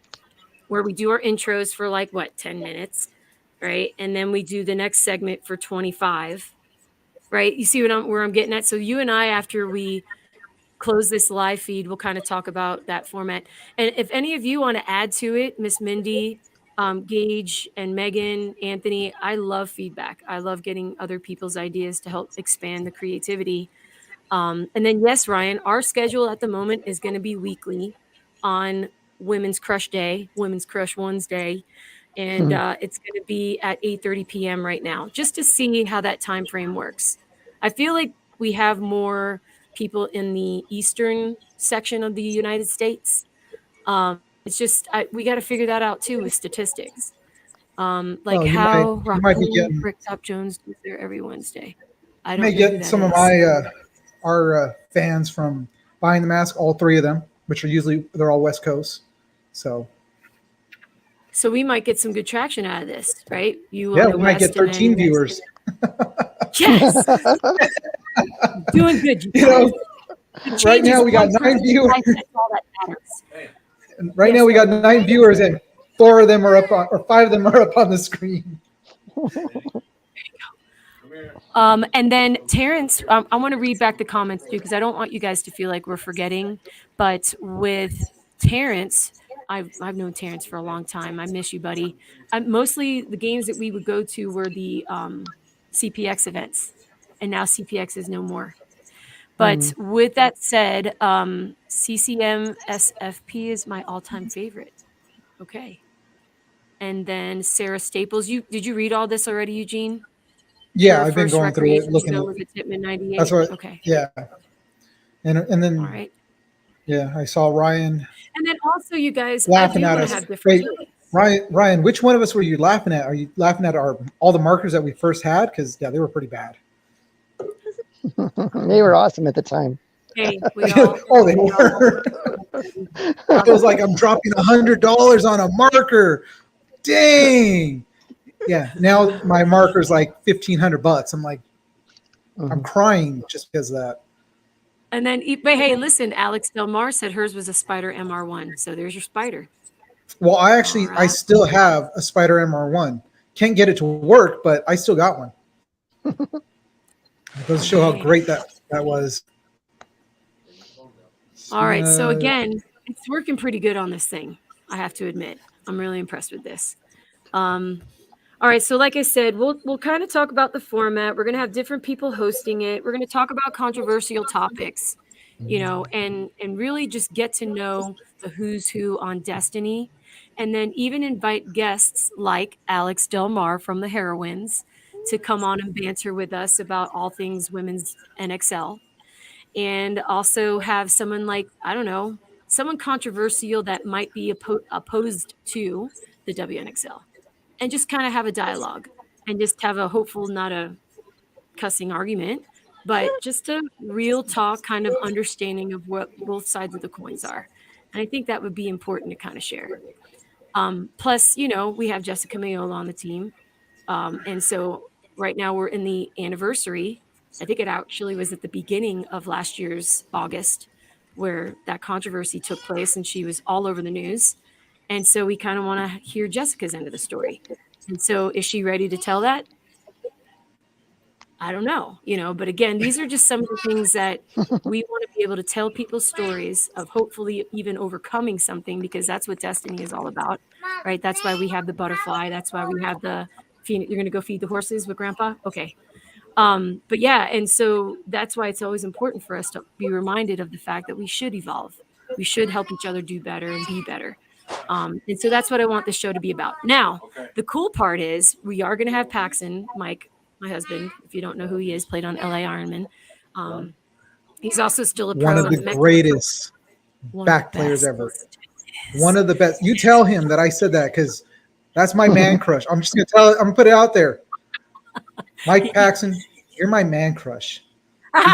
where we do our intros for 10 minutes, right? And then we do the next segment for 25, right? You see where I'm getting at? So you and I, after we close this live feed, we'll kind of talk about that format. And if any of you want to add to it, Miss Mindy, Gage and Megan, Anthony, I love feedback. I love getting other people's ideas to help expand the creativity. And then, yes, Ryan, our schedule at the moment is going to be weekly on Women's Crush Day, Women's Crush Wednesday. And it's going to be at 8:30 p.m. right now, just to see how that time frame works. I feel like we have more people in the eastern section of the United States. It's just we got to figure that out too with statistics. How Rick Top Jones is there every Wednesday. I don't may get some of our fans from Buying the Mask, all three of them, which are they're all West Coast. So we might get some good traction out of this, right? We might get 13 viewers. Yes, doing good. Right now we got 9 viewers. Right now we got 9 viewers, and 4 of them are up on, or 5 of them are up on the screen. And then Terrence, I want to read back the comments too, because I don't want you guys to feel like we're forgetting. But with Terrence, I've known Terrence for a long time. I miss you, buddy. Mostly the games that we would go to were the CPX events, and now CPX is no more. But with that said, CCM SFP is my all-time favorite. Okay. And then Sarah Staples. Did you read all this already, Eugene? Yeah, I've been going through it, looking at Titman 98. That's what. Okay. Yeah. And then. All right. Yeah, I saw Ryan. And then also, you guys laughing at us. Wait, Ryan, which one of us were you laughing at? Are you laughing at all the markers that we first had? Because they were pretty bad. They were awesome at the time. Hey, they were. It was like I'm dropping $100 on a marker. Dang. Yeah. Now my marker's like $1,500. I'm like, I'm crying just because of that. And then, but hey, listen, Alex Del Mar said hers was a Spider MR1. So there's your Spider. Well, I still have a Spider MR1. Can't get it to work, but I still got one. It does show how great that was. All right. So again, it's working pretty good on this thing. I have to admit, I'm really impressed with this. All right. So like I said, we'll kind of talk about the format. We're going to have different people hosting it. We're going to talk about controversial topics, and really just get to know the who's who on Destiny, and then even invite guests like Alex Del Mar from the Heroines to come on and banter with us about all things women's NXL. And also have someone like, I don't know, someone controversial that might be opposed to the WNXL, and just kind of have a dialogue and just have a hopeful, not a cussing argument, but just a real talk kind of understanding of what both sides of the coins are. And I think that would be important to kind of share. Plus, we have Jessica Mayola on the team. And so right now we're in the anniversary. I think it actually was at the beginning of last year's August where that controversy took place and she was all over the news. And so we kind of want to hear Jessica's end of the story. And so is she ready to tell that? I don't know, but again, these are just some of the things that we want to be able to tell people stories of, hopefully even overcoming something, because that's what Destiny is all about, right? That's why we have the butterfly. That's why we have you're going to go feed the horses with Grandpa? Okay. But yeah, and so that's why it's always important for us to be reminded of the fact that we should evolve. We should help each other do better and be better. And so that's what I want this show to be about. Now, the cool part is we are going to have Paxton, Mike, my husband, if you don't know who he is, played on LA Ironman. He's also still a pro. One of the greatest back players ever. One of the best. You tell him that I said that, because that's my man crush. I'm just going to tell it. I'm going to put it out there. Mike Paxton, you're my man crush.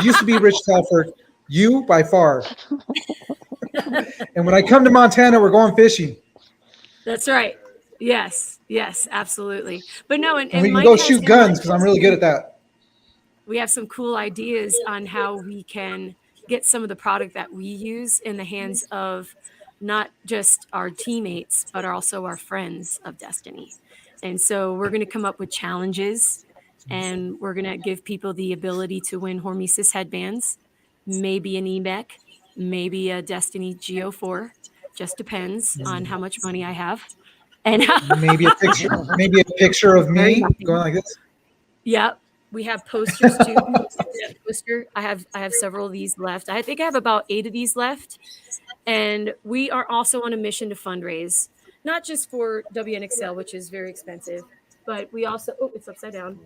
He used to be Rich Telford. You, by far. And when I come to Montana, we're going fishing. That's right. Yes, absolutely. But no, and we can Mike go shoot guns, because I'm really good at that. We have some cool ideas on how we can get some of the product that we use in the hands of not just our teammates, but also our friends of Destiny. And so we're going to come up with challenges, and we're going to give people the ability to win Hormesis headbands, maybe an EMEC, maybe a Destiny GO4. Just depends on how much money I have. And maybe a picture of me going like this. Yep. We have posters too. I have several of these left. I think I have about 8 of these left. And we are also on a mission to fundraise, not just for WNXL, which is very expensive, but we also, it's upside down,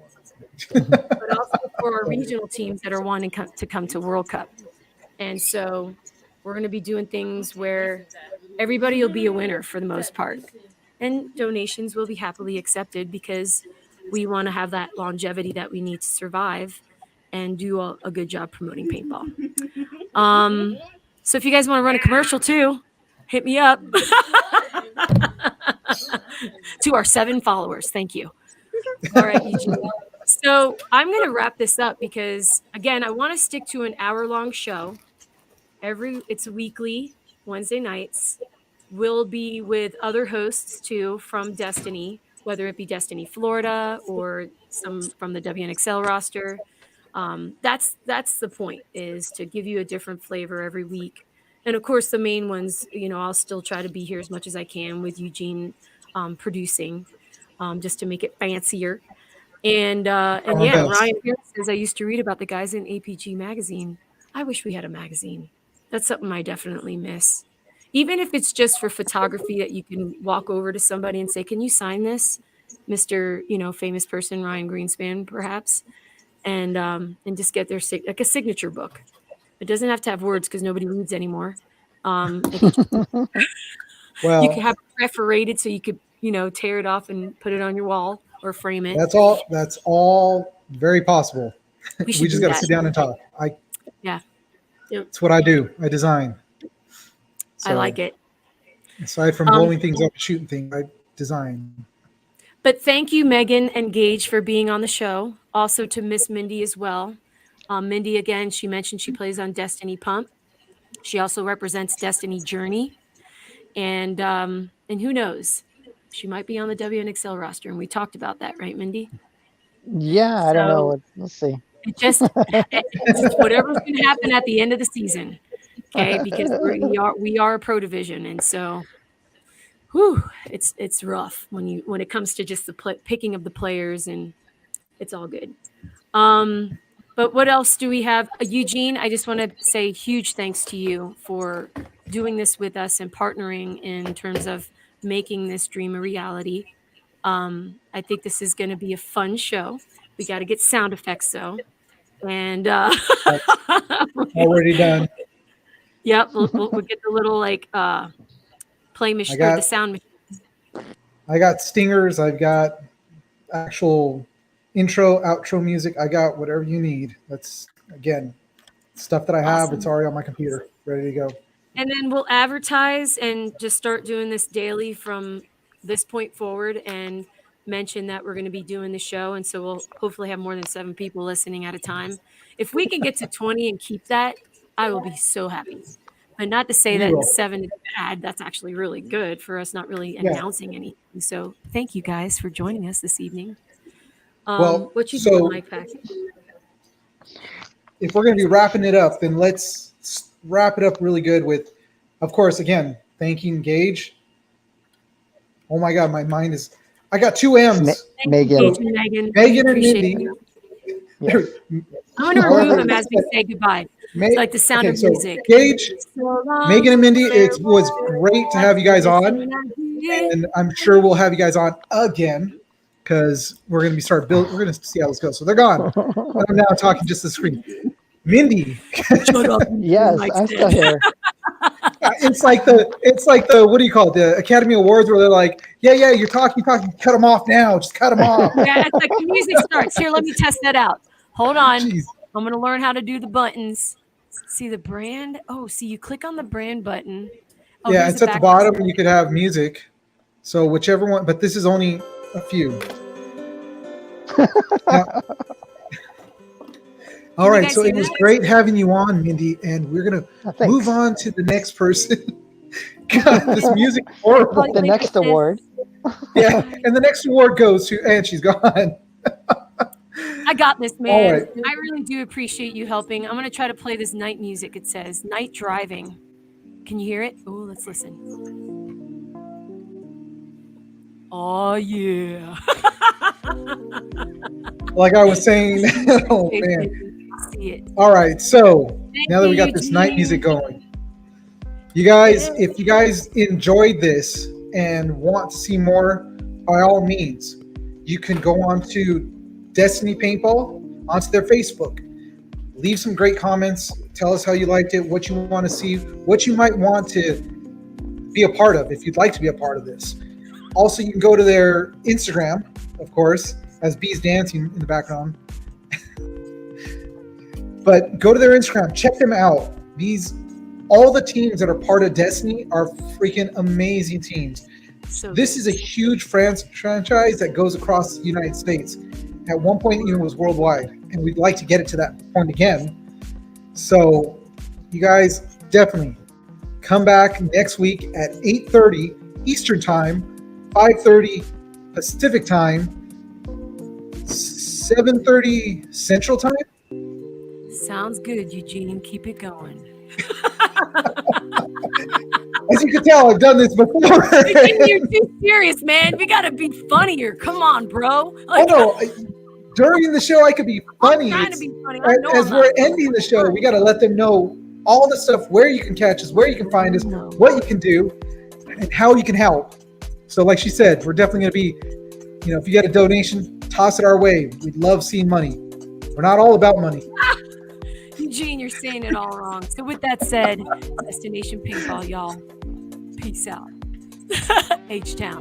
but also for our regional teams that are wanting to come to World Cup. And so we're going to be doing things where everybody will be a winner for the most part. And donations will be happily accepted, because we want to have that longevity that we need to survive and do a good job promoting paintball. So if you guys want to run a commercial too, hit me up. To our 7 followers. Thank you. All right, Eugene. So I'm going to wrap this up because, again, I want to stick to an hour-long show. It's weekly, Wednesday nights. We'll be with other hosts too from Destiny, whether it be Destiny Florida or some from the WNXL roster. That's the point, is to give you a different flavor every week. And of course, the main ones, I'll still try to be here as much as I can with Eugene producing, just to make it fancier. And yeah, Ryan here says, I used to read about the guys in APG magazine. I wish we had a magazine. That's something I definitely miss. Even if it's just for photography, that you can walk over to somebody and say, can you sign this, Mr. Famous person, Ryan Greenspan, perhaps, and just get their like a signature book. It doesn't have to have words, because nobody reads anymore. Well, you can have it perforated so you could, tear it off and put it on your wall or frame it. That's all very possible. We just got to sit down and talk. Yeah. It's what I do. I design. So, I like it. Aside from blowing things up and shooting things, I design. But thank you, Megan and Gage, for being on the show. Also to Miss Mindy as well. Mindy, again, she mentioned she plays on Destiny Pump. She also represents Destiny Journey. And who knows? She might be on the WNXL roster. And we talked about that, right, Mindy? Yeah, I don't know. We'll see. It's whatever's going to happen at the end of the season. Okay, because we are a pro division, and so, it's rough when it comes to just the picking of the players, and it's all good. But what else do we have? Eugene, I just want to say huge thanks to you for doing this with us and partnering in terms of making this dream a reality. I think this is going to be a fun show. We got to get sound effects though, and already done. Yep, we'll get the little like play machine or the sound machine. I got stingers. I've got actual intro, outro music. I got whatever you need. That's again stuff that I have. Awesome. It's already on my computer, ready to go. And then we'll advertise and just start doing this daily from this point forward and mention that we're going to be doing the show. And so we'll hopefully have more than 7 people listening at a time. If we can get to 20 and keep that, I will be so happy. But not to say that 7 is bad. That's actually really good for us not really announcing anything. So thank you guys for joining us this evening. What you doing, Mike Pack? If we're going to be wrapping it up, then let's wrap it up really good with, of course, again, thanking Gage. Oh my God, my mind is. I got 2 M's. Megan. Megan and Mindy. Yes. I'm going to remove them as we say goodbye. It's like the sound of music. Gage, Megan and Mindy, it was great to have you guys on. And I'm sure we'll have you guys on again because we're going to we're going to see how this goes. So they're gone. I'm now talking just the screen. Mindy. Shut up. Yes, I'm still here. It's like the what do you call it? The Academy Awards where they're like, yeah, you're talking, cut them off now. Just cut them off. Yeah, it's like the music starts. Here, let me test that out. Hold on. Jeez. I'm going to learn how to do the buttons. See the brand? Oh, see, you click on the brand button. Oh, yeah, it's at the bottom and you could have music. So whichever one, but this is only a few. All right, so it was great having you on, Mindy, and we're going to move on to the next person. God, this music is horrible. The next award. Yeah, and the next award goes to, and she's gone. I got this, man. Right. I really do appreciate you helping. I'm going to try to play this night music. It says night driving. Can you hear it? Oh, let's listen. Oh, yeah. Like I was saying, oh, man. See it. All right, so now that we got this night music going, you guys, if you guys enjoyed this and want to see more, by all means, you can go on to Destiny Paintball onto their Facebook. Leave some great comments. Tell us how you liked it, what you want to see, what you might want to be a part of if you'd like to be a part of this. Also, you can go to their Instagram, of course, as Bee's dancing in the background. But go to their Instagram, check them out. All the teams that are part of Destiny are freaking amazing teams. So this is a huge franchise that goes across the United States. At one point, it was worldwide, and we'd like to get it to that point again. So, you guys definitely come back next week at 8:30 Eastern Time, 5:30 Pacific Time, 7:30 Central Time. Sounds good, Eugene. Keep it going. As you can tell, I've done this before. You're too serious, man. We gotta be funnier. Come on, bro. Like, oh no! During the show, I could be funny. I'm trying to be funny. As we're ending the show, we got to let them know all the stuff, where you can catch us, where you can find us, what you can do, and how you can help. So, like she said, we're definitely going to be, if you get a donation, toss it our way. We'd love seeing money. We're not all about money. Eugene, you're saying it all wrong. So with that said, DestiNation Paintball, y'all. Peace out. H-Town.